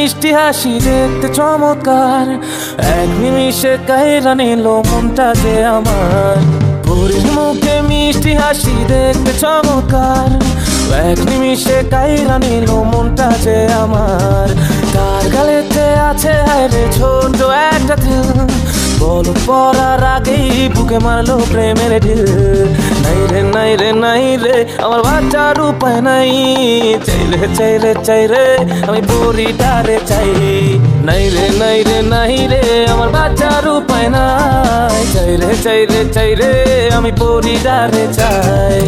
মিষ্টি হাসি দেখতে চমৎকার, এক নিমিষে কাইরা নিল মনটা যে আমার। পরীর মুখে মিষ্টি হাসি দেখতে চমৎকার, এক নিমিষে কাইরা নিল মনটা যে আমার। কার গালেতে আছে হায়রে ছোট একটা দিল, বল পড়ার আগেই বুকে মারলো প্রেমের ঢিল। নাই রে নাই রে নাই রে আমার বাঁচার উপায় নাই, চাইলে চাইলে চাইরে আমি পরিটারে চাই। নাই রে নাই রে নাই রে আমার বাঁচার উপায় নাই, চাইরে চাইরে চাইরে আমি পরিটারে চাই।